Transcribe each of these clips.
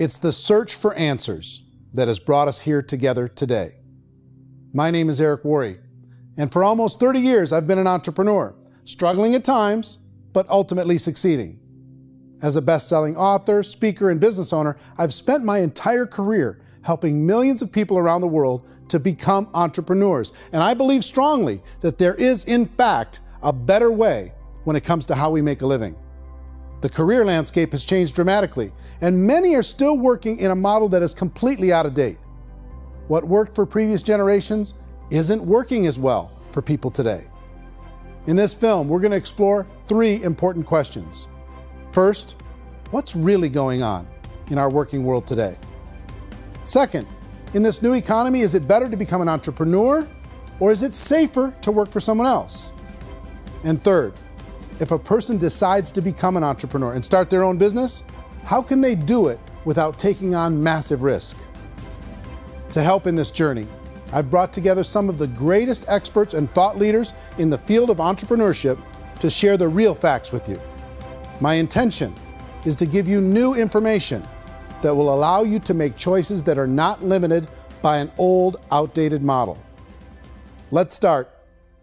It's the search for answers that has brought us here together today. My name is Eric Worre, and for almost 30 years I've been an entrepreneur, struggling at times, but ultimately succeeding. As a best-selling author, speaker, and business owner, I've spent my entire career helping millions of people around the world to become entrepreneurs. And I believe strongly that there is, in fact, a better way when it comes to how we make a living. The career landscape has changed dramatically, and many are still working in a model that is completely out of date. What worked for previous generations isn't working as well for people today. In this film, we're going to explore 3 important questions. First, what's really going on in our working world today? Second, in this new economy, is it better to become an entrepreneur, or is it safer to work for someone else? And third, if a person decides to become an entrepreneur and start their own business, how can they do it without taking on massive risk? To help in this journey, I've brought together some of the greatest experts and thought leaders in the field of entrepreneurship to share the real facts with you. My intention is to give you new information that will allow you to make choices that are not limited by an old, outdated model. Let's start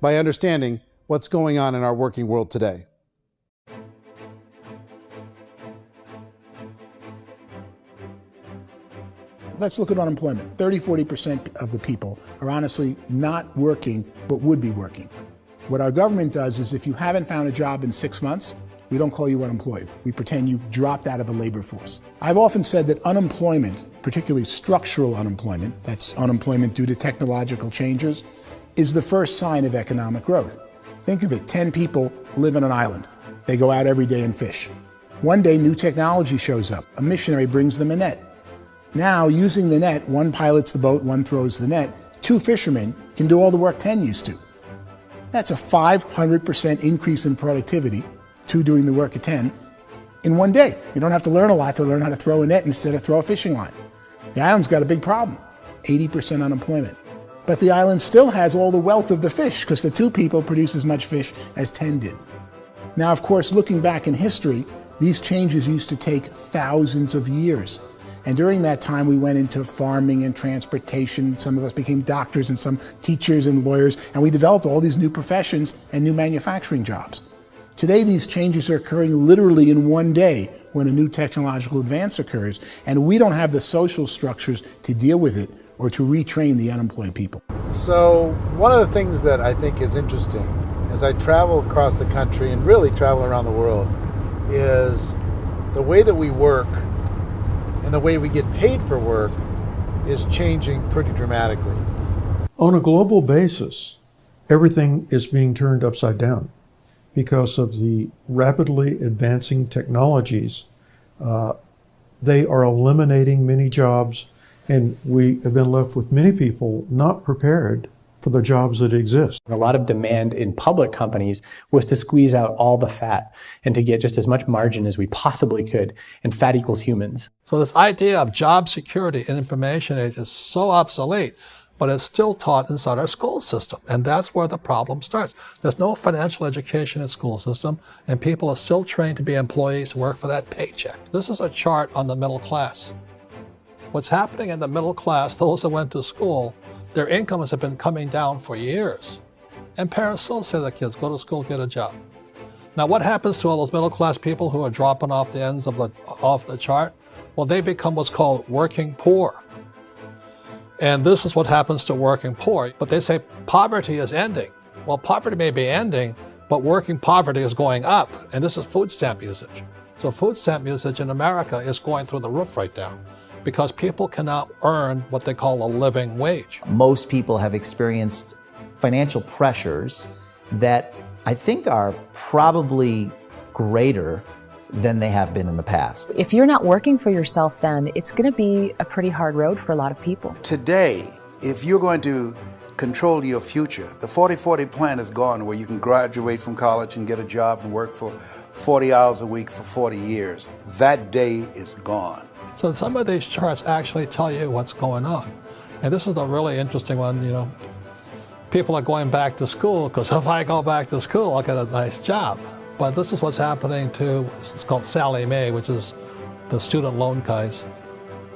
by understanding what's going on in our working world today. Let's look at unemployment. 30–40% of the people are honestly not working, but would be working. What our government does is if you haven't found a job in 6 months, we don't call you unemployed. We pretend you dropped out of the labor force. I've often said that unemployment, particularly structural unemployment, that's unemployment due to technological changes, is the first sign of economic growth. Think of it, 10 people live on an island. They go out every day and fish. One day, new technology shows up. A missionary brings them a net. Now, using the net, one pilots the boat, one throws the net. 2 fishermen can do all the work 10 used to. That's a 500% increase in productivity, 2 doing the work of 10, in one day. You don't have to learn a lot to learn how to throw a net instead of throw a fishing line. The island's got a big problem, 80% unemployment. But the island still has all the wealth of the fish because the 2 people produce as much fish as 10 did. Now, of course, looking back in history, these changes used to take thousands of years. And during that time, we went into farming and transportation. Some of us became doctors and some teachers and lawyers, and we developed all these new professions and new manufacturing jobs. Today, these changes are occurring literally in one day when a new technological advance occurs, and we don't have the social structures to deal with it or to retrain the unemployed people. So one of the things that I think is interesting as I travel across the country and really travel around the world is the way that we work and the way we get paid for work is changing pretty dramatically. On a global basis, everything is being turned upside down because of the rapidly advancing technologies. They are eliminating many jobs, and we have been left with many people not prepared for the jobs that exist. A lot of demand in public companies was to squeeze out all the fat and to get just as much margin as we possibly could, and fat equals humans. So this idea of job security in information age is so obsolete, but it's still taught inside our school system, and that's where the problem starts. There's no financial education in the school system, and people are still trained to be employees who work for that paycheck. This is a chart on the middle class. What's happening in the middle class, those that went to school, their incomes have been coming down for years. And parents still say to their kids, go to school, get a job. Now what happens to all those middle class people who are dropping off the ends of the chart? Well, they become what's called working poor. And this is what happens to working poor. But they say poverty is ending. Well, poverty may be ending, but working poverty is going up. And this is food stamp usage. So food stamp usage in America is going through the roof right now, because people cannot earn what they call a living wage. Most people have experienced financial pressures that I think are probably greater than they have been in the past. If you're not working for yourself, then it's going to be a pretty hard road for a lot of people. Today, if you're going to control your future, the 40-40 plan is gone, where you can graduate from college and get a job and work for 40 hours a week for 40 years. That day is gone. So some of these charts actually tell you what's going on. And this is a really interesting one, you know. People are going back to school because if I go back to school, I'll get a nice job. But this is what's happening to, it's called Sallie Mae, which is the student loan guys.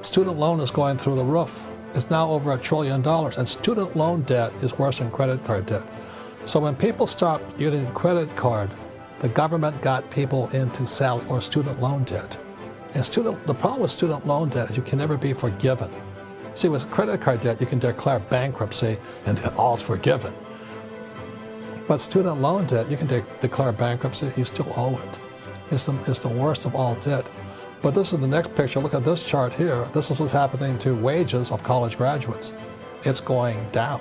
student loan is going through the roof. It's now over $1 trillion, and student loan debt is worse than credit card debt. So when people stopped using credit card, the government got people into student loan debt. And the problem with student loan debt is you can never be forgiven. See, with credit card debt, you can declare bankruptcy and all's forgiven. But student loan debt, you can declare bankruptcy, you still owe it. It's the worst of all debt. But this is the next picture. Look at this chart here. This is what's happening to wages of college graduates. It's going down.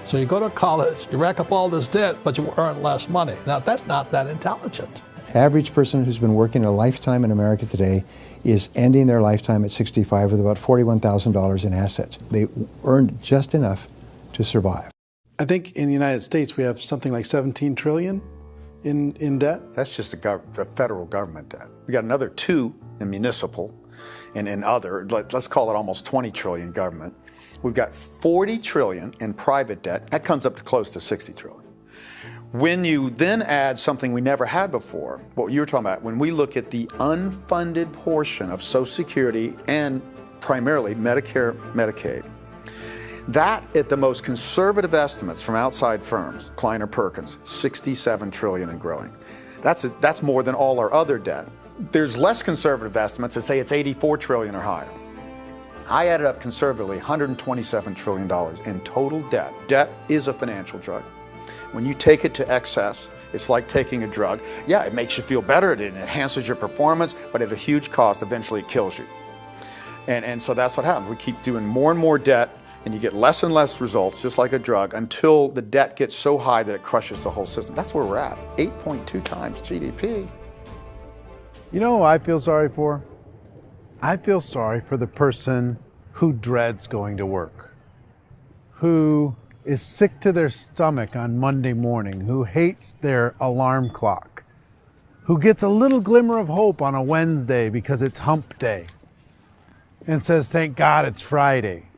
So you go to college, you rack up all this debt, but you earn less money. Now, that's not that intelligent. Average person who's been working a lifetime in America today is ending their lifetime at 65 with about $41,000 in assets. They earned just enough to survive. I think in the United States we have something like 17 trillion in debt. That's just the federal government debt. We got another 2 in municipal and in other, let's call it almost 20 trillion government. We've got 40 trillion in private debt. That comes up to close to 60 trillion. When you then add something we never had before, what you were talking about, when we look at the unfunded portion of Social Security and primarily Medicare, Medicaid, that at the most conservative estimates from outside firms, Kleiner Perkins, 67 trillion and growing. That's more than all our other debt. There's less conservative estimates that say it's 84 trillion or higher. I added up conservatively $127 trillion in total debt. Debt is a financial drug. When you take it to excess, it's like taking a drug. Yeah, it makes you feel better, it enhances your performance, but at a huge cost, eventually it kills you. And so that's what happens. We keep doing more and more debt, and you get less and less results, just like a drug, until the debt gets so high that it crushes the whole system. That's where we're at, 8.2 times GDP. You know who I feel sorry for? I feel sorry for the person who dreads going to work, who is sick to their stomach on Monday morning, who hates their alarm clock, who gets a little glimmer of hope on a Wednesday because it's hump day and says, thank God it's Friday.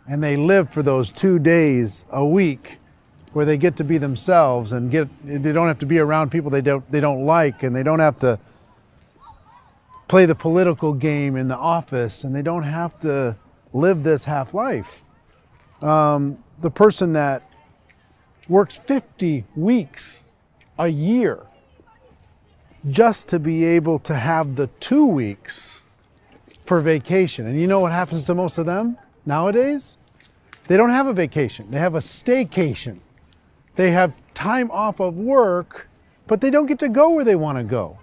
And they live for those 2 days a week where they get to be themselves and they don't have to be around people they don't like, and they don't have to play the political game in the office, and they don't have to live this half life. The person that works 50 weeks a year just to be able to have the 2 weeks for vacation. And you know what happens to most of them nowadays? They don't have a vacation. They have a staycation. They have time off of work, but they don't get to go where they want to go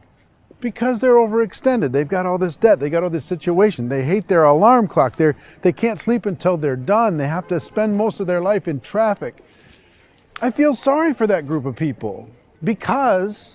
because they're overextended. They've got all this debt. They got all this situation. They hate their alarm clock. They can't sleep until they're done. They have to spend most of their life in traffic. I feel sorry for that group of people because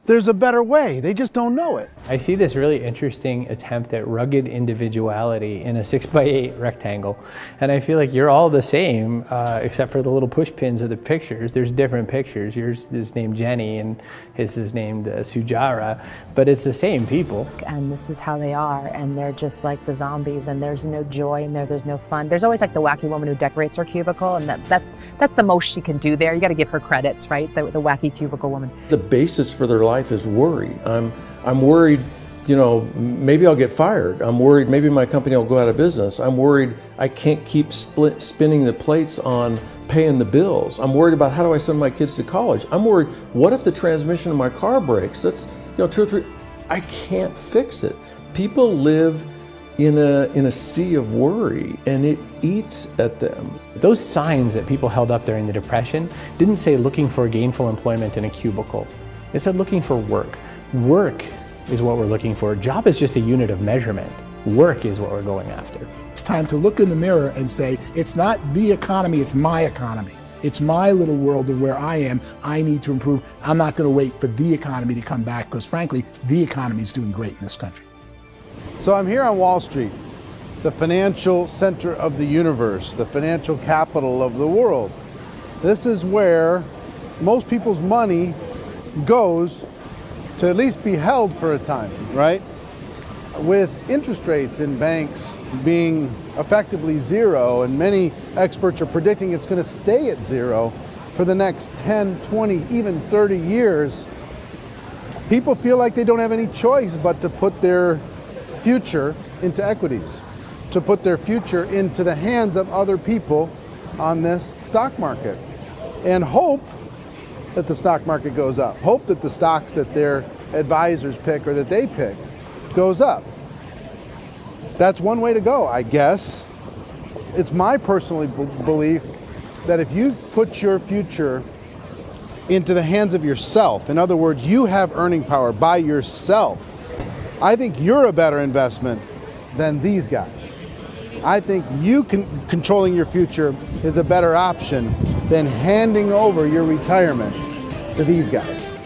there's a better way. They just don't know it. I see this really interesting attempt at rugged individuality in a 6x8 rectangle. And I feel like you're all the same, except for the little push pins of the pictures. There's different pictures. Yours is named Jenny and his is named Sujara, but it's the same people. And this is how they are, and they're just like the zombies, and there's no joy in there, there's no fun. There's always like the wacky woman who decorates her cubicle, and that's the most she can do there. You got to give her credits, right? The wacky cubicle woman. The basis for their life is worry. I'm worried, you know, maybe I'll get fired. I'm worried maybe my company will go out of business. I'm worried I can't keep spinning the plates on paying the bills. I'm worried about how do I send my kids to college. I'm worried, what if the transmission of my car breaks? That's, you know, 2 or 3, I can't fix it. People live in a sea of worry, and it eats at them. Those signs that people held up during the Depression didn't say looking for gainful employment in a cubicle. It said looking for work. Work is what we're looking for. Job is just a unit of measurement. Work is what we're going after. It's time to look in the mirror and say, it's not the economy, it's my economy. It's my little world of where I am. I need to improve. I'm not going to wait for the economy to come back, because frankly, the economy is doing great in this country. So I'm here on Wall Street, the financial center of the universe, the financial capital of the world. This is where most people's money goes to at least be held for a time, right? With interest rates in banks being effectively zero, and many experts are predicting it's going to stay at zero for the next 10, 20, even 30 years, people feel like they don't have any choice but to put their future into equities, to put their future into the hands of other people on this stock market, and hope that the stock market goes up, hope that the stocks that their advisors pick or that they pick goes up. That's one way to go, I guess. It's my personal belief that if you put your future into the hands of yourself, in other words, you have earning power by yourself, I think you're a better investment than these guys. I think you controlling your future is a better option than handing over your retirement to these guys.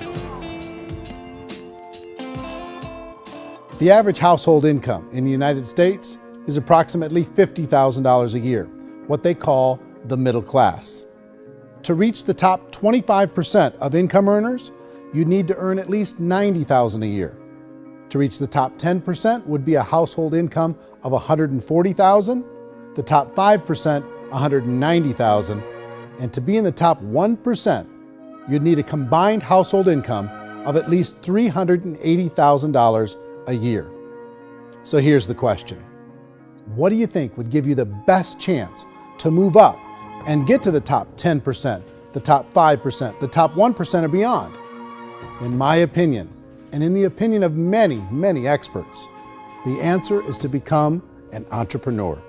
The average household income in the United States is approximately $50,000 a year, what they call the middle class. To reach the top 25% of income earners, you'd need to earn at least $90,000 a year. To reach the top 10% would be a household income of $140,000, the top 5%, $190,000, and to be in the top 1%, you'd need a combined household income of at least $380,000 a year. So here's the question. What do you think would give you the best chance to move up and get to the top 10%, the top 5%, the top 1% or beyond? In my opinion, and in the opinion of many, many experts, the answer is to become an entrepreneur,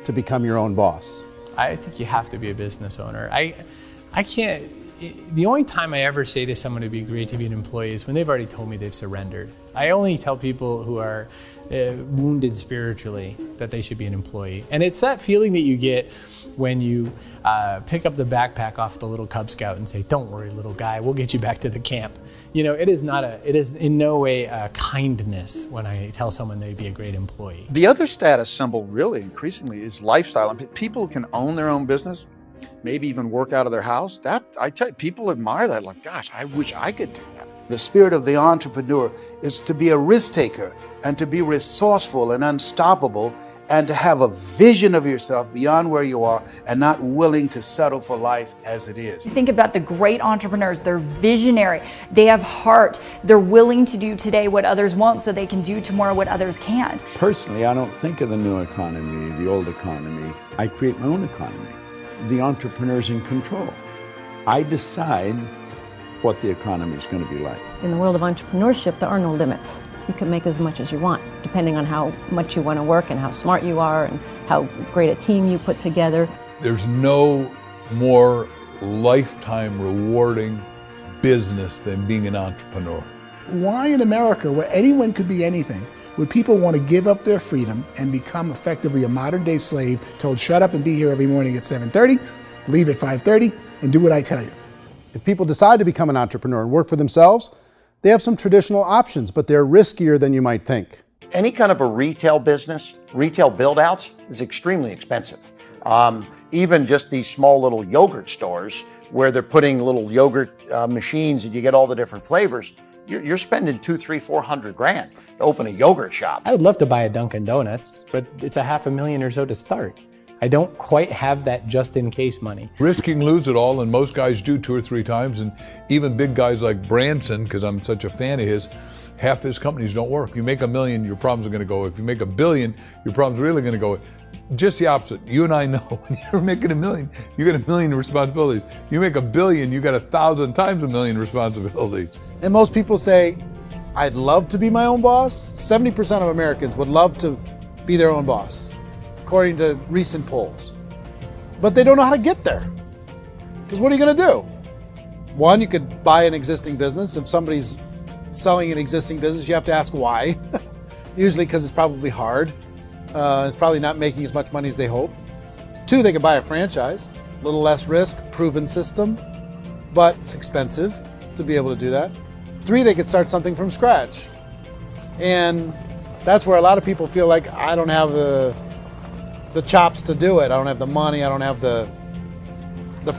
to become your own boss. I think you have to be a business owner. I can't, the only time I ever say to someone it'd be great to be an employee is when they've already told me they've surrendered. I only tell people who are wounded spiritually that they should be an employee. And it's that feeling that you get when you pick up the backpack off the little Cub Scout and say, "Don't worry, little guy, we'll get you back to the camp." You know, it is in no way a kindness when I tell someone they'd be a great employee. The other status symbol really increasingly is lifestyle. I mean, people can own their own business, maybe even work out of their house. That, I tell you, people admire that, like, gosh, I wish I could do that. The spirit of the entrepreneur is to be a risk taker and to be resourceful and unstoppable and to have a vision of yourself beyond where you are and not willing to settle for life as it is. Think about the great entrepreneurs. They're visionary. They have heart. They're willing to do today what others won't so they can do tomorrow what others can't. Personally, I don't think of the new economy, the old economy. I create my own economy. The entrepreneur's in control. I decide what the economy is going to be like. In the world of entrepreneurship, there are no limits. You can make as much as you want, depending on how much you want to work and how smart you are and how great a team you put together. There's no more lifetime rewarding business than being an entrepreneur. Why in America, where anyone could be anything, would people want to give up their freedom and become effectively a modern-day slave, told shut up and be here every morning at 7:30, leave at 5:30, and do what I tell you? If people decide to become an entrepreneur and work for themselves, they have some traditional options, but they're riskier than you might think. Any kind of a retail business, retail build-outs is extremely expensive. Even just these small little yogurt stores where they're putting little yogurt machines and you get all the different flavors, you're spending $200,000, $300,000, $400,000 to open a yogurt shop. I would love to buy a Dunkin' Donuts, but it's $500,000 or so to start. I don't quite have that just-in-case money. Risking lose it all, and most guys do 2 or 3 times, and even big guys like Branson, because I'm such a fan of his, half his companies don't work. If you make $1 million, your problems are going to go. If you make $1 billion, your problems are really going to go. Just the opposite. You and I know when you're making $1 million, you get $1 million responsibilities. You make $1 billion, you got 1,000 times $1 million responsibilities. And most people say, I'd love to be my own boss. 70% of Americans would love to be their own boss, according to recent polls. But they don't know how to get there. Because what are you going to do? One, you could buy an existing business. If somebody's selling an existing business, you have to ask why. Usually because it's probably hard. It's probably not making as much money as they hope. 2, they could buy a franchise. A little less risk, proven system, but it's expensive to be able to do that. 3, they could start something from scratch. And that's where a lot of people feel like, I don't have the chops to do it. I don't have the money. I don't have the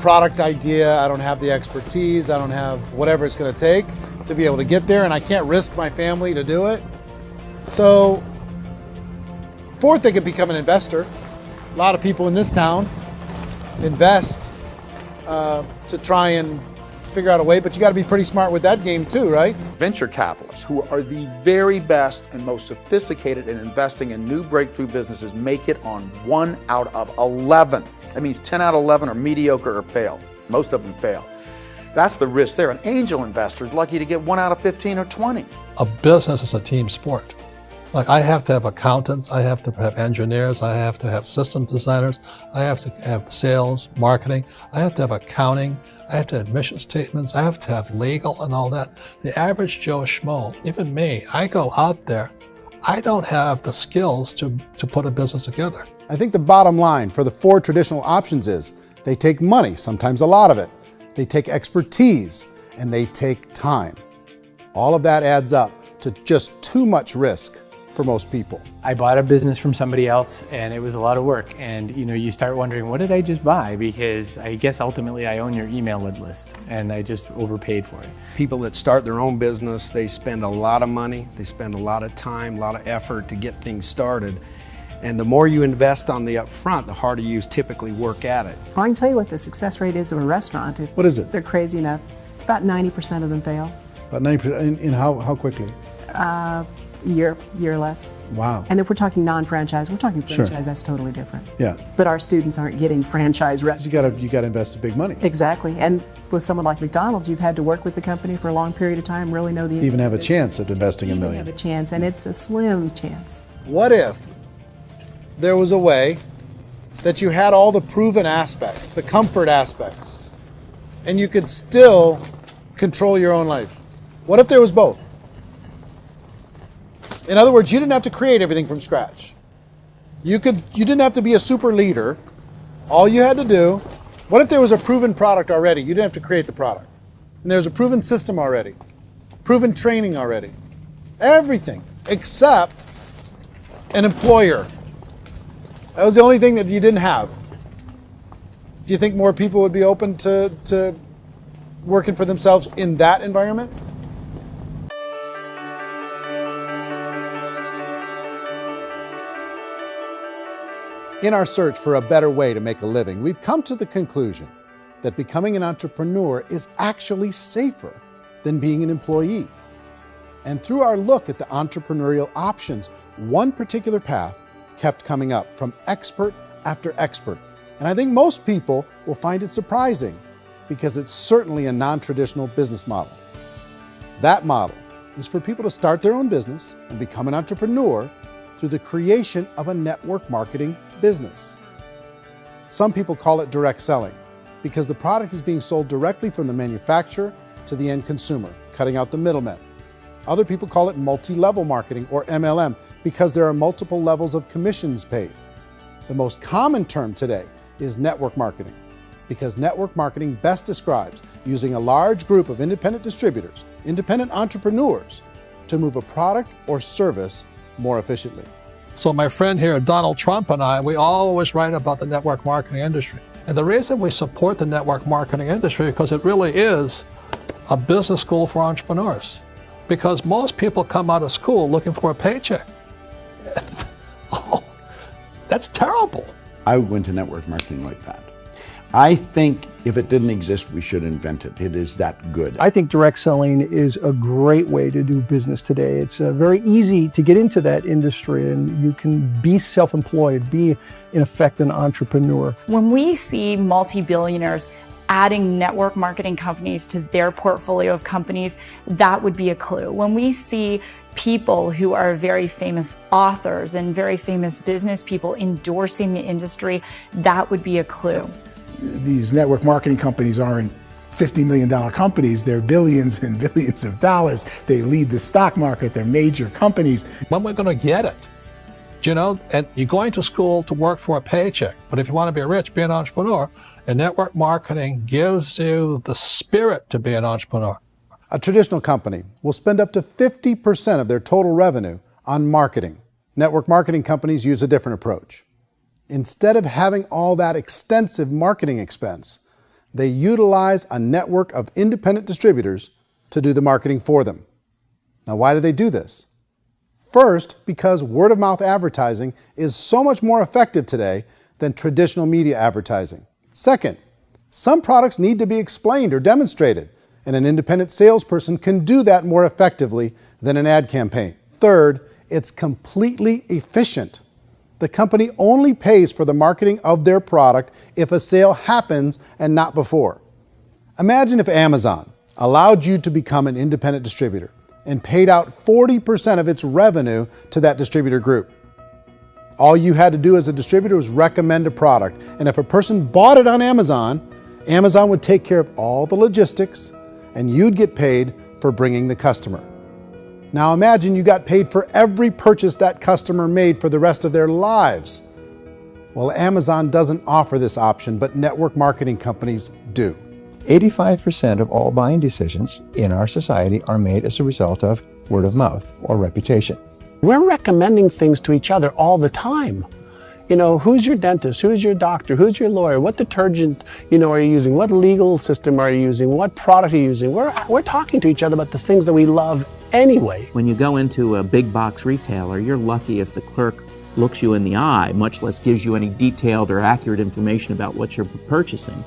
product idea. I don't have the expertise. I don't have whatever it's going to take to be able to get there, and I can't risk my family to do it. So 4th, they could become an investor. A lot of people in this town invest to try and figure out a way, but you got to be pretty smart with that game too, right? Venture capitalists, who are the very best and most sophisticated in investing in new breakthrough businesses, make it on 1 out of 11. That means 10 out of 11 are mediocre or fail. Most of them fail. That's the risk there. An angel investor is lucky to get 1 out of 15 or 20. A business is a team sport. Like, I have to have accountants, I have to have engineers, I have to have system designers, I have to have sales, marketing, I have to have accounting, I have to have mission statements, I have to have legal and all that. The average Joe Schmo, even me, I go out there, I don't have the skills to put a business together. I think the bottom line for the 4 traditional options is they take money, sometimes a lot of it. They take expertise, and they take time. All of that adds up to just too much risk for most people. I bought a business from somebody else and it was a lot of work. And you start wondering, what did I just buy? Because I guess ultimately I own your email list and I just overpaid for it. People that start their own business, they spend a lot of money, they spend a lot of time, a lot of effort to get things started. And the more you invest on the upfront, the harder you typically work at it. Well, I can tell you what the success rate is of a restaurant. What is it? They're crazy enough. About 90% of them fail. About 90%, in how quickly? Year less. Wow. And if we're talking non-franchise, we're talking franchise, Sure. That's totally different. Yeah. But our students aren't getting franchise restaurants. You gotta invest big money. Exactly. And with someone like McDonald's, you've had to work with the company for a long period of time, really know the To even have a business. chance at investing $1 million. Have a chance, and it's a slim chance. What if there was a way that you had all the proven aspects, the comfort aspects, and you could still control your own life? What if there was both? In other words, you didn't have to create everything from scratch. You didn't have to be a super leader. All you had to do, what if there was a proven product already? You didn't have to create the product. And there's a proven system already, proven training already. Everything except an employer. That was the only thing that you didn't have. Do you think more people would be open to working for themselves in that environment? In our search for a better way to make a living, we've come to the conclusion that becoming an entrepreneur is actually safer than being an employee. And through our look at the entrepreneurial options, one particular path kept coming up from expert after expert. And I think most people will find it surprising because it's certainly a non-traditional business model. That model is for people to start their own business and become an entrepreneur through the creation of a network marketing business. Some people call it direct selling because the product is being sold directly from the manufacturer to the end consumer, cutting out the middlemen. Other people call it multi-level marketing, or MLM, because there are multiple levels of commissions paid. The most common term today is network marketing, because network marketing best describes using a large group of independent distributors, independent entrepreneurs, to move a product or service more efficiently. So my friend here, Donald Trump, and I, we always write about the network marketing industry. And the reason we support the network marketing industry is because it really is a business school for entrepreneurs. Because most people come out of school looking for a paycheck. Oh, that's terrible. I went to network marketing like that. I think if it didn't exist, we should invent it. It is that good. I think direct selling is a great way to do business today. It's very easy to get into that industry, and you can be self-employed, be in effect an entrepreneur. When we see multi-billionaires adding network marketing companies to their portfolio of companies, that would be a clue. When we see people who are very famous authors and very famous business people endorsing the industry, that would be a clue. These network marketing companies aren't $50 million companies. They're billions and billions of dollars. They lead the stock market. They're major companies. When we're going to get it? You know, and you're going to school to work for a paycheck. But if you want to be rich, be an entrepreneur. And network marketing gives you the spirit to be an entrepreneur. A traditional company will spend up to 50% of their total revenue on marketing. Network marketing companies use a different approach. Instead of having all that extensive marketing expense, they utilize a network of independent distributors to do the marketing for them. Now, why do they do this? First, because word-of-mouth advertising is so much more effective today than traditional media advertising. Second, some products need to be explained or demonstrated and an independent salesperson can do that more effectively than an ad campaign. Third, it's completely efficient. The company only pays for the marketing of their product if a sale happens and not before. Imagine if Amazon allowed you to become an independent distributor and paid out 40% of its revenue to that distributor group. All you had to do as a distributor was recommend a product, and if a person bought it on Amazon, Amazon would take care of all the logistics and you'd get paid for bringing the customer. Now imagine you got paid for every purchase that customer made for the rest of their lives. Well, Amazon doesn't offer this option, but network marketing companies do. 85% of all buying decisions in our society are made as a result of word of mouth or reputation. We're recommending things to each other all the time. You know, who's your dentist? Who's your doctor? Who's your lawyer? What detergent, are you using? What legal system are you using? What product are you using? We're talking to each other about the things that we love anyway. When you go into a big box retailer, you're lucky if the clerk looks you in the eye, much less gives you any detailed or accurate information about what you're purchasing.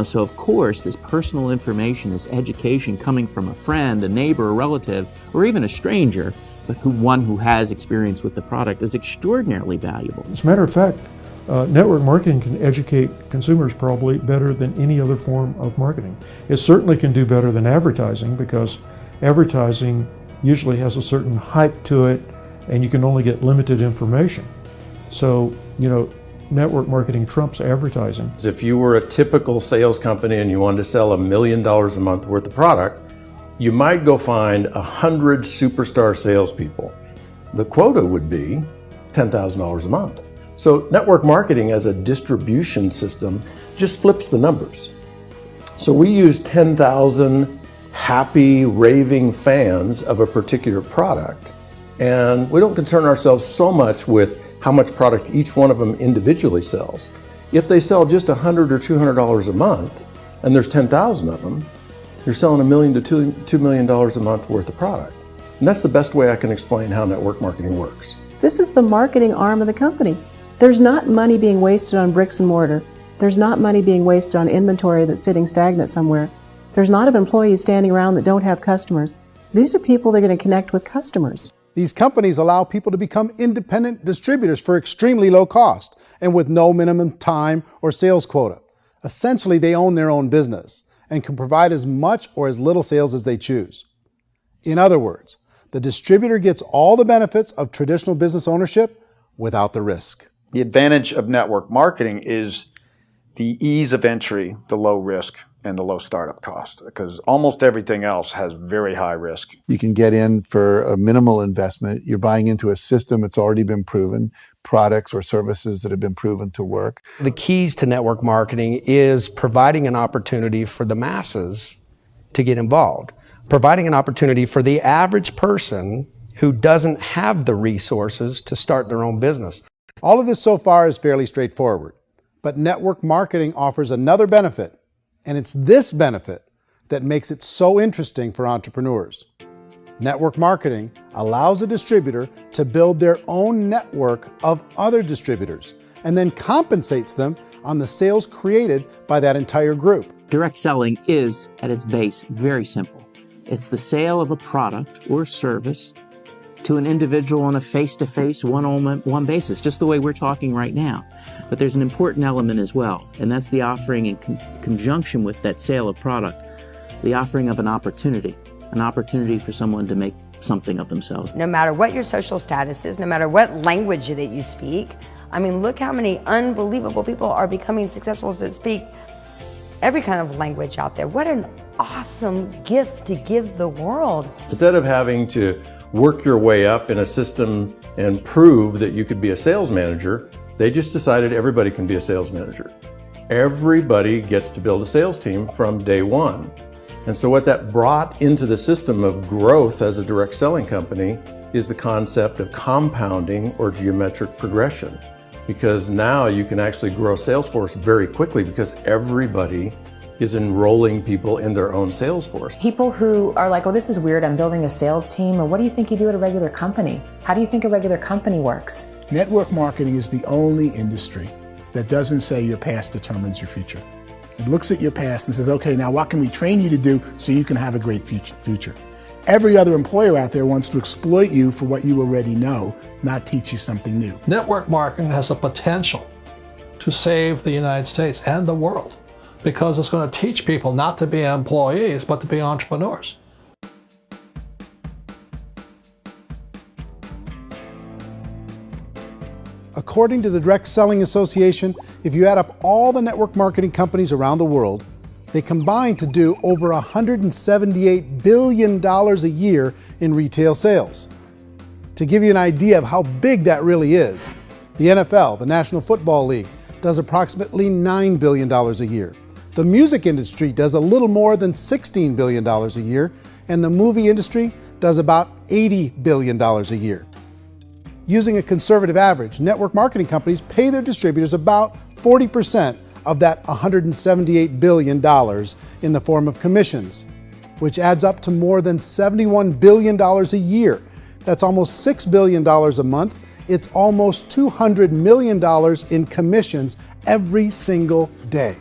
So of course, this personal information, this education coming from a friend, a neighbor, a relative, or even a stranger, but one who has experience with the product is extraordinarily valuable. As a matter of fact, network marketing can educate consumers probably better than any other form of marketing. It certainly can do better than advertising, because advertising usually has a certain hype to it and you can only get limited information. So, network marketing trumps advertising. If you were a typical sales company and you wanted to sell $1 million a month worth of product, you might go find 100 superstar salespeople. The quota would be $10,000 a month. So network marketing as a distribution system just flips the numbers. So we use 10,000 happy, raving fans of a particular product, and we don't concern ourselves so much with how much product each one of them individually sells. If they sell just $100 or $200 a month, and there's 10,000 of them, you're selling $1 million to $2 million a month worth of product. And that's the best way I can explain how network marketing works. This is the marketing arm of the company. There's not money being wasted on bricks and mortar. There's not money being wasted on inventory that's sitting stagnant somewhere. There's not of employees standing around that don't have customers. These are people that are going to connect with customers. These companies allow people to become independent distributors for extremely low cost and with no minimum time or sales quota. Essentially, they own their own business and can provide as much or as little sales as they choose. In other words, the distributor gets all the benefits of traditional business ownership without the risk. The advantage of network marketing is the ease of entry, the low risk, and the low startup cost, because almost everything else has very high risk. You can get in for a minimal investment. You're buying into a system that's already been proven, products or services that have been proven to work. The keys to network marketing is providing an opportunity for the masses to get involved, providing an opportunity for the average person who doesn't have the resources to start their own business. All of this so far is fairly straightforward, but network marketing offers another benefit, and it's this benefit that makes it so interesting for entrepreneurs. Network marketing allows a distributor to build their own network of other distributors and then compensates them on the sales created by that entire group. Direct selling is, at its base, very simple. It's the sale of a product or service to an individual on a face-to-face, one-on-one basis, just the way we're talking right now. But there's an important element as well, and that's the offering in conjunction with that sale of product, the offering of an opportunity for someone to make something of themselves. No matter what your social status is, no matter what language that you speak, I mean, look how many unbelievable people are becoming successful that speak every kind of language out there. What an awesome gift to give the world. Instead of having to work your way up in a system and prove that you could be a sales manager, they just decided everybody can be a sales manager. Everybody gets to build a sales team from day one. And so what that brought into the system of growth as a direct selling company is the concept of compounding or geometric progression. Because now you can actually grow a sales force very quickly because everybody is enrolling people in their own sales force. People who are like, oh, this is weird, I'm building a sales team, or what do you think you do at a regular company? How do you think a regular company works? Network marketing is the only industry that doesn't say your past determines your future. It looks at your past and says, okay, now what can we train you to do so you can have a great future? Every other employer out there wants to exploit you for what you already know, not teach you something new. Network marketing has the potential to save the United States and the world because it's going to teach people not to be employees, but to be entrepreneurs. According to the Direct Selling Association, if you add up all the network marketing companies around the world, they combine to do over $178 billion a year in retail sales. To give you an idea of how big that really is, the NFL, the National Football League, does approximately $9 billion a year. The music industry does a little more than $16 billion a year, and the movie industry does about $80 billion a year. Using a conservative average, network marketing companies pay their distributors about 40% of that $178 billion in the form of commissions, which adds up to more than $71 billion a year. That's almost $6 billion a month. It's almost $200 million in commissions every single day.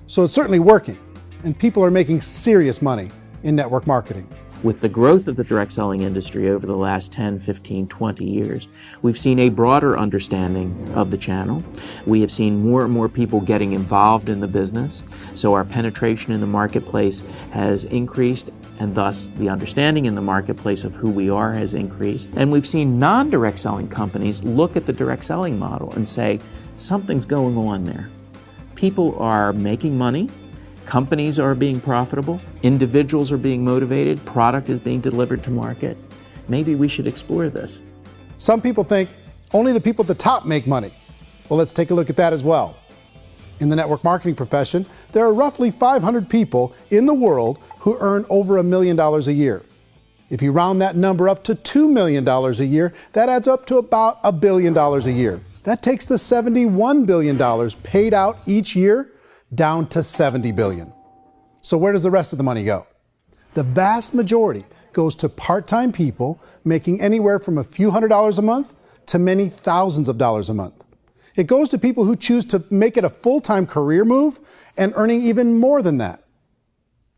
So it's certainly working, and people are making serious money in network marketing. With the growth of the direct selling industry over the last 10, 15, 20 years, we've seen a broader understanding of the channel. We have seen more and more people getting involved in the business, so our penetration in the marketplace has increased, and thus the understanding in the marketplace of who we are has increased. And we've seen non-direct selling companies look at the direct selling model and say, something's going on there. People are making money. Companies are being profitable, individuals are being motivated, product is being delivered to market. Maybe we should explore this. Some people think only the people at the top make money. Well, let's take a look at that as well. In the network marketing profession, there are roughly 500 people in the world who earn over $1 million a year. If you round that number up to $2 million a year, that adds up to about $1 billion a year. That takes the $71 billion paid out each year down to $70 billion. So where does the rest of the money go? The vast majority goes to part-time people making anywhere from a few $100s a month to many thousands of dollars a month. It goes to people who choose to make it a full-time career move and earning even more than that.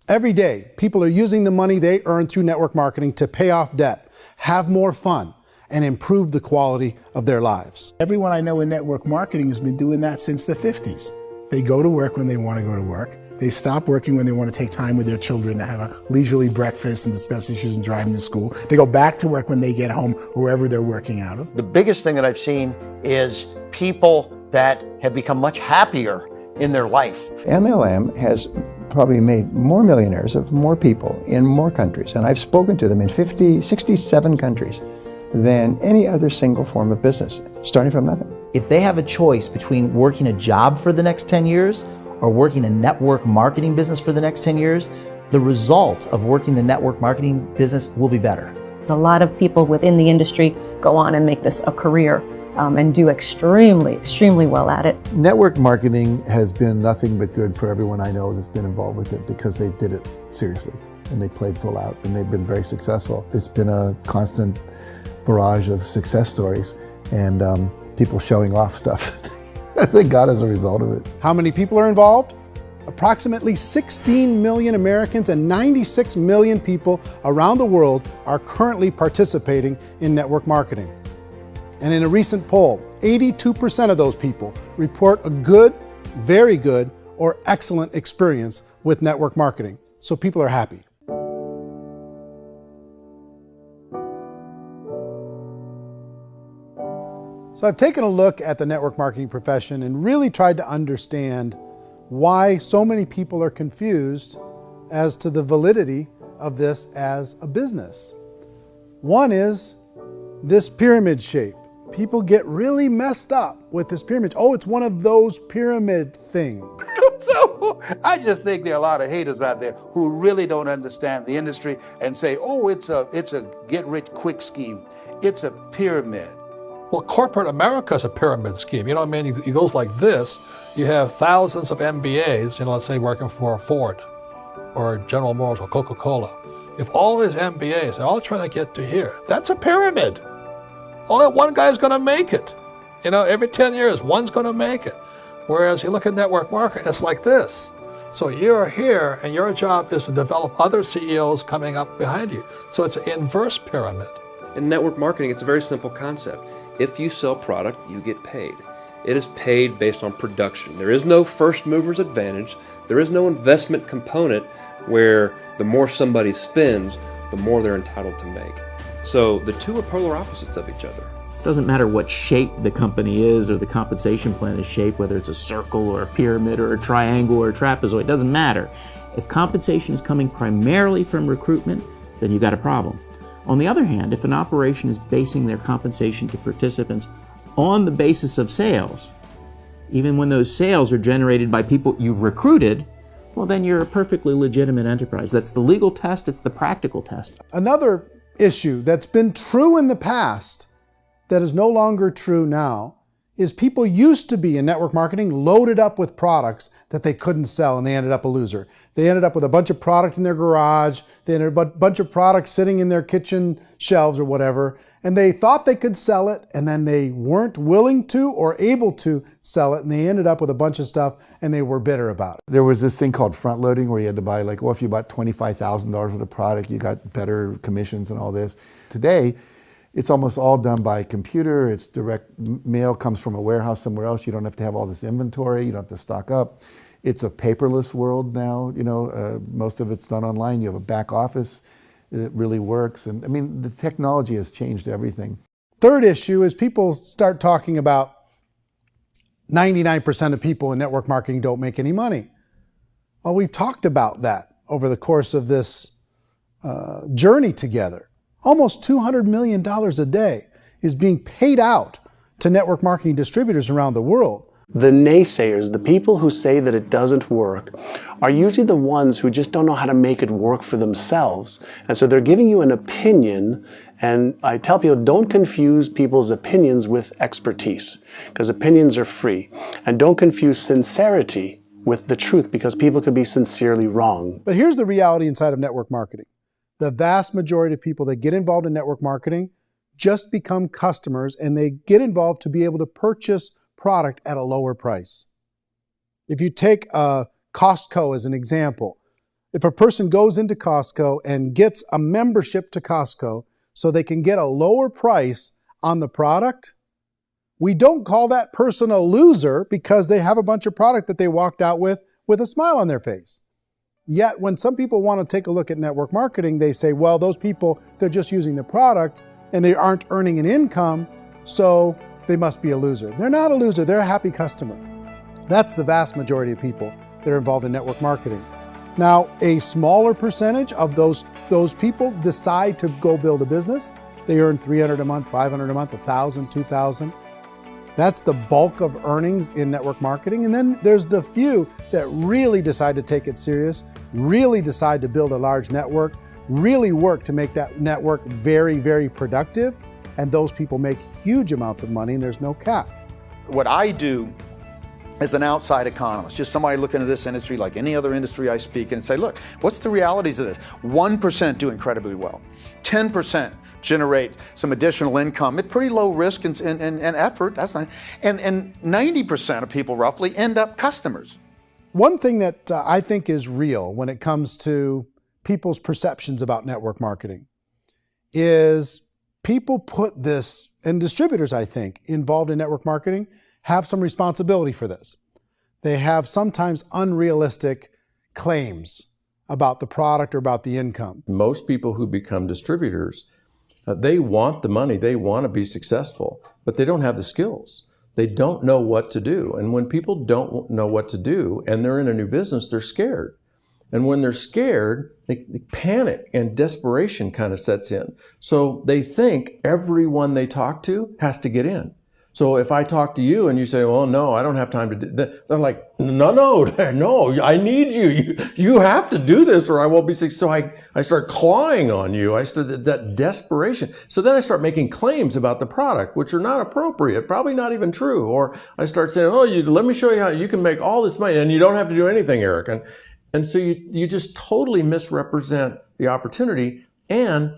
Every day, people are using the money they earn through network marketing to pay off debt, have more fun, and improve the quality of their lives. Everyone I know in network marketing has been doing that since the 50s. They go to work when they want to go to work. They stop working when they want to take time with their children to have a leisurely breakfast and discuss issues and driving to school. They go back to work when they get home, wherever they're working out of. The biggest thing that I've seen is people that have become much happier in their life. MLM has probably made more millionaires of more people in more countries, and I've spoken to them in 67 countries, than any other single form of business, starting from nothing. If they have a choice between working a job for the next 10 years or working a network marketing business for the next 10 years, the result of working the network marketing business will be better. A lot of people within the industry go on and make this a career and do extremely well at it. Network marketing has been nothing but good for everyone I know that's been involved with it because they did it seriously and they played full out and they've been very successful. It's been a constant barrage of success stories and people showing off stuff that they got as a result of it. How many people are involved? Approximately 16 million Americans and 96 million people around the world are currently participating in network marketing. And in a recent poll, 82% of those people report a good, very good, or excellent experience with network marketing. So people are happy. So I've taken a look at the network marketing profession and really tried to understand why so many people are confused as to the validity of this as a business. One is this pyramid shape. People get really messed up with this pyramid. Oh, it's one of those pyramid things. So I just think there are a lot of haters out there who really don't understand the industry and say, oh, it's a get-rich-quick scheme. It's a pyramid. Well, corporate America is a pyramid scheme. You know what I mean? It goes like this. You have thousands of MBAs, let's say working for Ford or General Motors or Coca-Cola. If all these MBAs, they're all trying to get to here, that's a pyramid. Only one guy's going to make it. Every 10 years, one's going to make it. Whereas you look at network marketing, it's like this. So you're here, and your job is to develop other CEOs coming up behind you. So it's an inverse pyramid. In network marketing, it's a very simple concept. If you sell product, you get paid. It is paid based on production. There is no first mover's advantage. There is no investment component where the more somebody spends, the more they're entitled to make. So the two are polar opposites of each other. It doesn't matter what shape the company is or the compensation plan is shaped, whether it's a circle or a pyramid or a triangle or a trapezoid, it doesn't matter. If compensation is coming primarily from recruitment, then you've got a problem. On the other hand, if an operation is basing their compensation to participants on the basis of sales, even when those sales are generated by people you've recruited, well, then you're a perfectly legitimate enterprise. That's the legal test, it's the practical test. Another issue that's been true in the past that is no longer true now is people used to be in network marketing loaded up with products that they couldn't sell, and they ended up a loser. They ended up with a bunch of product in their garage, they ended up with a bunch of products sitting in their kitchen shelves or whatever, and they thought they could sell it, and then they weren't willing to or able to sell it, and they ended up with a bunch of stuff, and they were bitter about it. There was this thing called front loading where you had to buy, like, well, if you bought $25,000 worth of product, you got better commissions and all this. Today, it's almost all done by computer. It's direct mail, comes from a warehouse somewhere else. You don't have to have all this inventory. You don't have to stock up. It's a paperless world now. You know, most of it's done online. You have a back office. It really works. And I mean, the technology has changed everything. Third issue is people start talking about 99% of people in network marketing don't make any money. Well, we've talked about that over the course of this journey together. Almost $200 million a day is being paid out to network marketing distributors around the world. The naysayers, the people who say that it doesn't work, are usually the ones who just don't know how to make it work for themselves. And so they're giving you an opinion, and I tell people, don't confuse people's opinions with expertise, because opinions are free. And don't confuse sincerity with the truth, because people could be sincerely wrong. But here's the reality inside of network marketing. The vast majority of people that get involved in network marketing just become customers, and they get involved to be able to purchase product at a lower price. If you take Costco as an example, if a person goes into Costco and gets a membership to Costco so they can get a lower price on the product, we don't call that person a loser because they have a bunch of product that they walked out with a smile on their face. Yet when some people want to take a look at network marketing, they say, well, those people, they're just using the product and they aren't earning an income, so they must be a loser. They're not a loser, they're a happy customer. That's the vast majority of people that are involved in network marketing. Now, a smaller percentage of those people decide to go build a business. They earn $300 a month, $500 a month, $1,000, $2,000. That's the bulk of earnings in network marketing. And then there's the few that really decide to take it serious, really decide to build a large network, really work to make that network very, very productive. And those people make huge amounts of money, and there's no cap. What I do as an outside economist, just somebody looking at this industry like any other industry I speak and say, look, what's the realities of this? 1% do incredibly well. 10% generate some additional income at pretty low risk and effort. That's not, and 90% of people roughly end up customers. One thing that I think is real when it comes to people's perceptions about network marketing is people put this, and distributors, I think, involved in network marketing have some responsibility for this. They have sometimes unrealistic claims about the product or about the income. Most people who become distributors, they want the money, they want to be successful, but they don't have the skills. They don't know what to do. And when people don't know what to do and they're in a new business, they're scared. And when they're scared, they panic and desperation kind of sets in. So they think everyone they talk to has to get in. So if I talk to you and you say, well, no, I don't have time to do that, they're like, no, I need you. You have to do this or I won't be successful. So I start clawing on you. I start that desperation. So then I start making claims about the product, which are not appropriate, probably not even true. Or I start saying, oh, let me show you how you can make all this money and you don't have to do anything, Eric. And so you just totally misrepresent the opportunity, and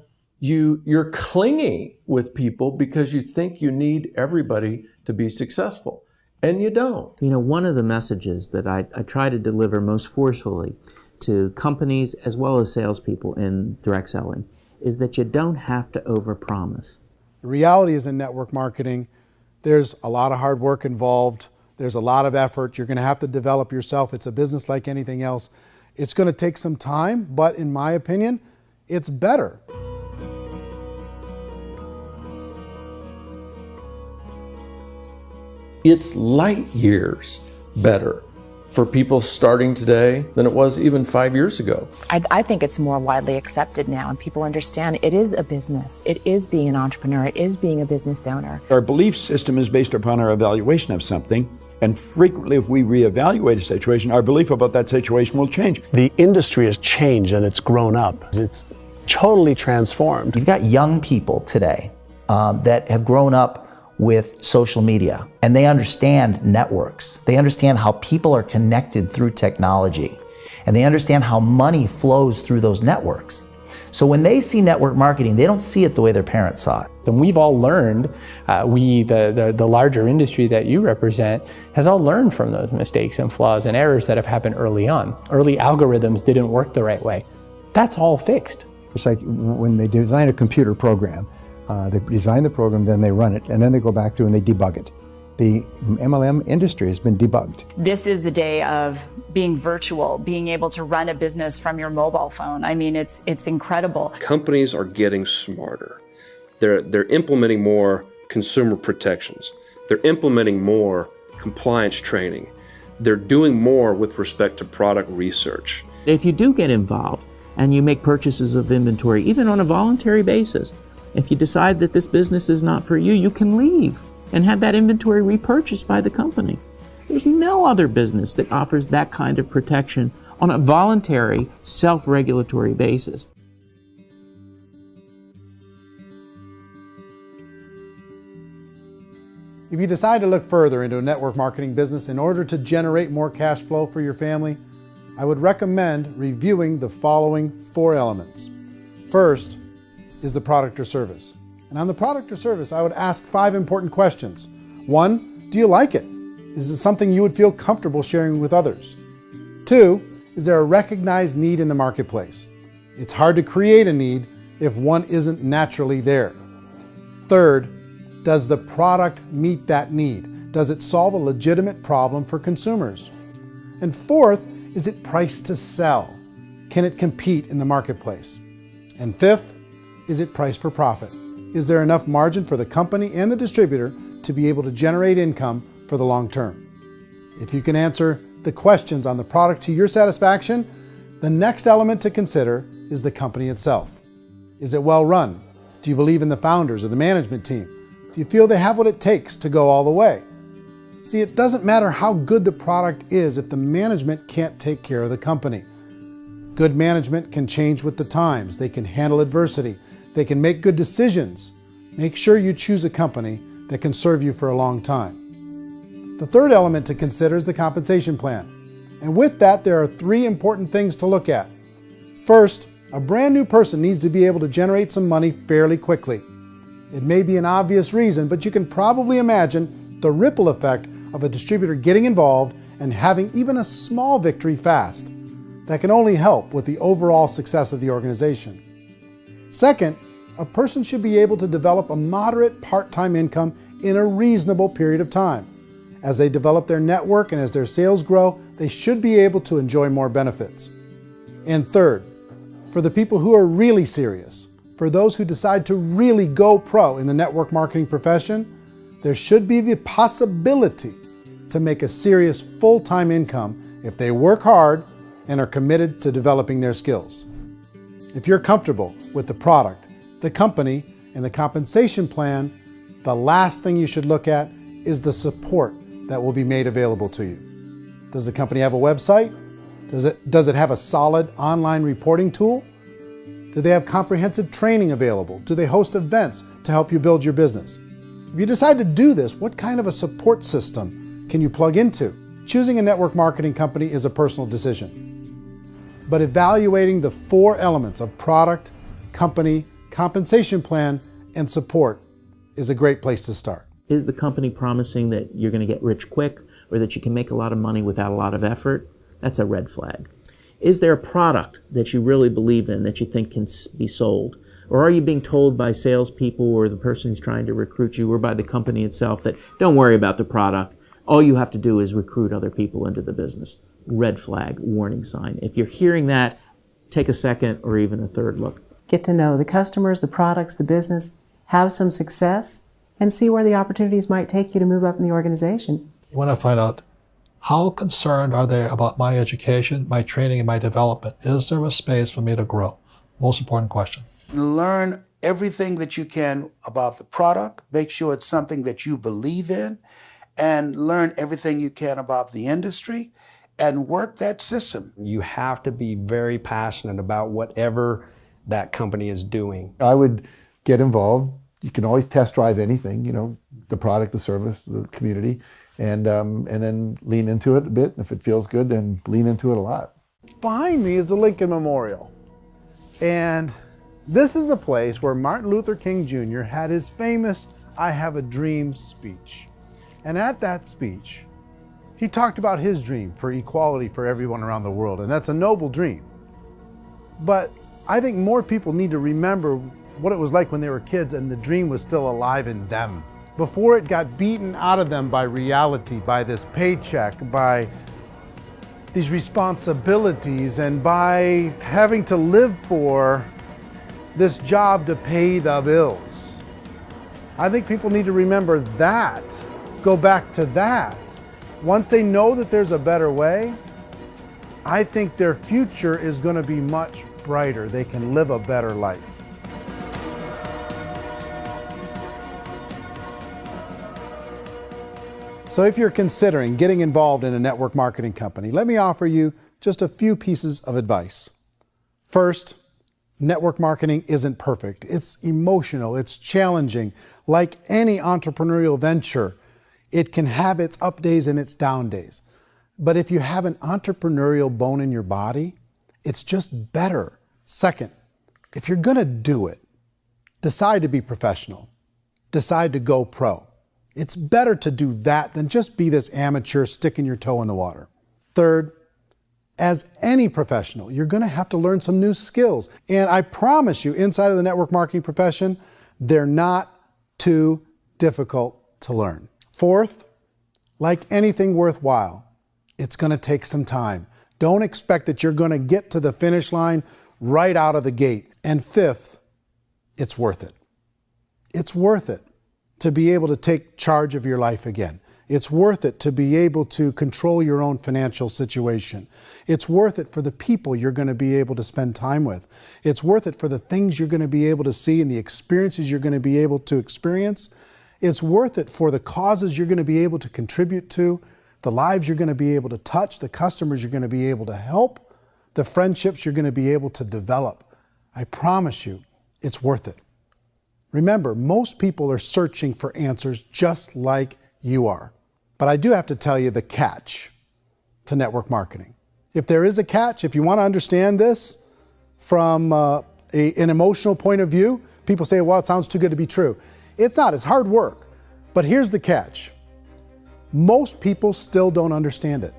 you're clingy with people because you think you need everybody to be successful. and you don't. You know, one of the messages that I try to deliver most forcefully to companies as well as salespeople in direct selling is that you don't have to overpromise. The reality is in network marketing, there's a lot of hard work involved. There's a lot of effort. You're going to have to develop yourself. It's a business like anything else. It's going to take some time, but in my opinion, it's better. It's light years better for people starting today than it was even 5 years ago. I think it's more widely accepted now, and people understand it is a business. It is being an entrepreneur. It is being a business owner. Our belief system is based upon our evaluation of something, and frequently if we reevaluate a situation, our belief about that situation will change. The industry has changed and it's grown up. It's totally transformed. You've got young people today that have grown up with social media, and they understand networks. They understand how people are connected through technology, and they understand how money flows through those networks. So when they see network marketing, they don't see it the way their parents saw it. And we've all learned, the larger industry that you represent, has all learned from those mistakes and flaws and errors that have happened early on. Early algorithms didn't work the right way. That's all fixed. It's like when they design a computer program, they design the program, then they run it, and then they go back through and they debug it. The MLM industry has been debugged. This is the day of being virtual, being able to run a business from your mobile phone. I mean, it's incredible. Companies are getting smarter. They're implementing more consumer protections. They're implementing more compliance training. They're doing more with respect to product research. If you do get involved and you make purchases of inventory, even on a voluntary basis, if you decide that this business is not for you, you can leave and have that inventory repurchased by the company. There's no other business that offers that kind of protection on a voluntary, self-regulatory basis. If you decide to look further into a network marketing business in order to generate more cash flow for your family, I would recommend reviewing the following 4 elements. First is the product or service. And on the product or service, I would ask 5 important questions. 1, do you like it? Is it something you would feel comfortable sharing with others? 2, is there a recognized need in the marketplace? It's hard to create a need if one isn't naturally there. 3rd, does the product meet that need? Does it solve a legitimate problem for consumers? And 4th, is it priced to sell? Can it compete in the marketplace? And 5th, is it priced for profit? Is there enough margin for the company and the distributor to be able to generate income for the long term? If you can answer the questions on the product to your satisfaction, the next element to consider is the company itself. Is it well run? Do you believe in the founders or the management team? Do you feel they have what it takes to go all the way? See, it doesn't matter how good the product is if the management can't take care of the company. Good management can change with the times. They can handle adversity. They can make good decisions. Make sure you choose a company that can serve you for a long time. The 3rd element to consider is the compensation plan. And with that, there are 3 important things to look at. First, a brand new person needs to be able to generate some money fairly quickly. It may be an obvious reason, but you can probably imagine the ripple effect of a distributor getting involved and having even a small victory fast. That can only help with the overall success of the organization. Second, a person should be able to develop a moderate part-time income in a reasonable period of time. As they develop their network and as their sales grow, they should be able to enjoy more benefits. And third, for the people who are really serious, for those who decide to really go pro in the network marketing profession, there should be the possibility to make a serious full-time income if they work hard and are committed to developing their skills. If you're comfortable with the product, the company, and the compensation plan, the last thing you should look at is the support that will be made available to you. Does the company have a website? Does it have a solid online reporting tool? Do they have comprehensive training available? Do they host events to help you build your business? If you decide to do this, what kind of a support system can you plug into? Choosing a network marketing company is a personal decision. But evaluating the 4 elements of product, company, compensation plan, and support is a great place to start. Is the company promising that you're going to get rich quick or that you can make a lot of money without a lot of effort? That's a red flag. Is there a product that you really believe in that you think can be sold? Or are you being told by salespeople or the person who's trying to recruit you or by the company itself that don't worry about the product, all you have to do is recruit other people into the business? Red flag, warning sign. If you're hearing that, take a second or even a third look. Get to know the customers, the products, the business, have some success, and see where the opportunities might take you to move up in the organization. You want to find out how concerned are they about my education, my training, and my development? Is there a space for me to grow? Most important question. Learn everything that you can about the product. Make sure it's something that you believe in, and learn everything you can about the industry and work that system. You have to be very passionate about whatever that company is doing. I would get involved. You can always test drive anything, you know, the product, the service, the community, and then lean into it a bit. If it feels good, then lean into it a lot. Behind me is the Lincoln Memorial. And this is a place where Martin Luther King Jr. had his famous "I Have a Dream" speech. And at that speech, he talked about his dream for equality for everyone around the world, and that's a noble dream. But I think more people need to remember what it was like when they were kids and the dream was still alive in them. Before it got beaten out of them by reality, by this paycheck, by these responsibilities, and by having to live for this job to pay the bills. I think people need to remember that, go back to that. Once they know that there's a better way, I think their future is going to be much brighter. They can live a better life. So if you're considering getting involved in a network marketing company, let me offer you just a few pieces of advice. First, network marketing isn't perfect. It's emotional, it's challenging. Like any entrepreneurial venture, it can have its up days and its down days. But if you have an entrepreneurial bone in your body, it's just better. Second, if you're gonna do it, decide to be professional. Decide to go pro. It's better to do that than just be this amateur sticking your toe in the water. Third, as any professional, you're gonna have to learn some new skills. And I promise you, inside of the network marketing profession, they're not too difficult to learn. Fourth, like anything worthwhile, it's gonna take some time. Don't expect that you're gonna get to the finish line right out of the gate. And fifth, it's worth it. It's worth it to be able to take charge of your life again. It's worth it to be able to control your own financial situation. It's worth it for the people you're going to be able to spend time with. It's worth it for the things you're going to be able to see and the experiences you're going to be able to experience. It's worth it for the causes you're going to be able to contribute to, the lives you're going to be able to touch, the customers you're going to be able to help, the friendships you're going to be able to develop. I promise you, it's worth it. Remember, most people are searching for answers just like you are. But I do have to tell you the catch to network marketing. If there is a catch, if you want to understand this from an emotional point of view, people say, well, it sounds too good to be true. It's not, it's hard work. But here's the catch. Most people still don't understand it.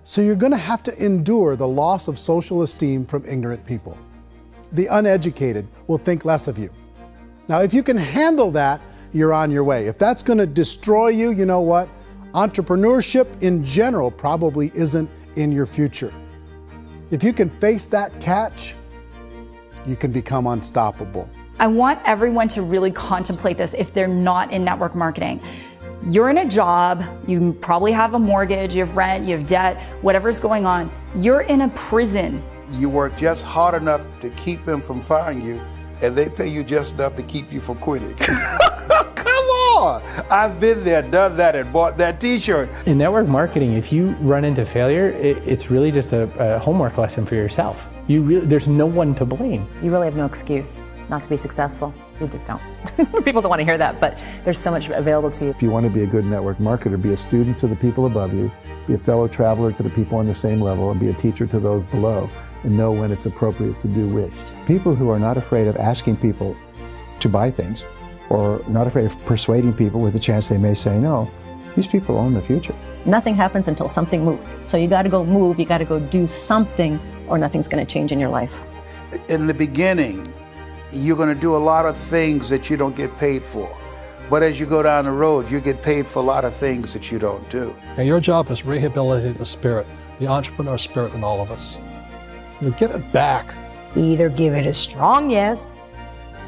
So you're going to have to endure the loss of social esteem from ignorant people. The uneducated will think less of you. Now, if you can handle that, you're on your way. If that's going to destroy you, you know what? Entrepreneurship in general probably isn't in your future. If you can face that catch, you can become unstoppable. I want everyone to really contemplate this if they're not in network marketing. You're in a job, you probably have a mortgage, you have rent, you have debt, whatever's going on. You're in a prison. You work just hard enough to keep them from firing you, and they pay you just enough to keep you from quitting. Come on! I've been there, done that, and bought that t-shirt. In network marketing, if you run into failure, it's really just a homework lesson for yourself. There's no one to blame. You really have no excuse not to be successful. You just don't. People don't want to hear that, but there's so much available to you. If you want to be a good network marketer, be a student to the people above you, be a fellow traveler to the people on the same level, and be a teacher to those below, and know when it's appropriate to do which. People who are not afraid of asking people to buy things or not afraid of persuading people with the chance they may say no, these people own the future. Nothing happens until something moves. So you got to go move, you got to go do something, or nothing's going to change in your life. In the beginning, you're going to do a lot of things that you don't get paid for. But as you go down the road, you get paid for a lot of things that you don't do. And your job is rehabilitate the spirit, the entrepreneur spirit in all of us. You give it back. Either give it a strong yes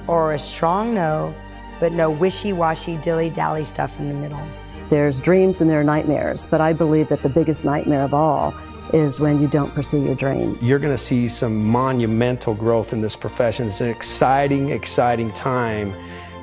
or a strong no, but no wishy-washy, dilly-dally stuff in the middle. There's dreams and there are nightmares, but I believe that the biggest nightmare of all is when you don't pursue your dream. You're going to see some monumental growth in this profession. It's an exciting, exciting time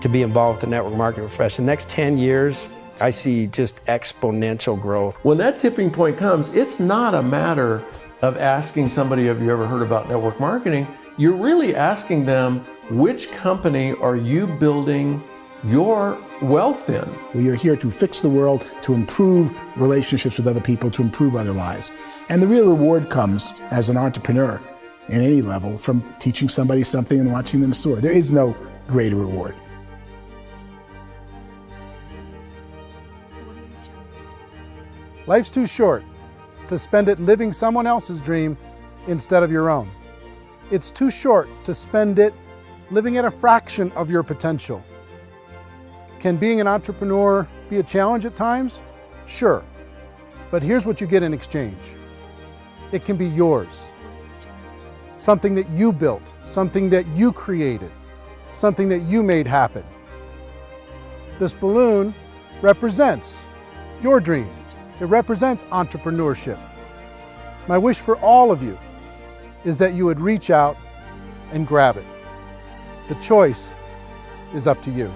to be involved with the network marketing profession. The next 10 years, I see just exponential growth. When that tipping point comes, it's not a matter of asking somebody, have you ever heard about network marketing? You're really asking them, which company are you building your wealth in? We are here to fix the world, to improve relationships with other people, to improve other lives. And the real reward comes as an entrepreneur in any level from teaching somebody something and watching them soar. There is no greater reward. Life's too short to spend it living someone else's dream instead of your own. It's too short to spend it living at a fraction of your potential. Can being an entrepreneur be a challenge at times? Sure. But here's what you get in exchange. It can be yours. Something that you built, something that you created, something that you made happen. This balloon represents your dream. It represents entrepreneurship. My wish for all of you is that you would reach out and grab it. The choice is up to you.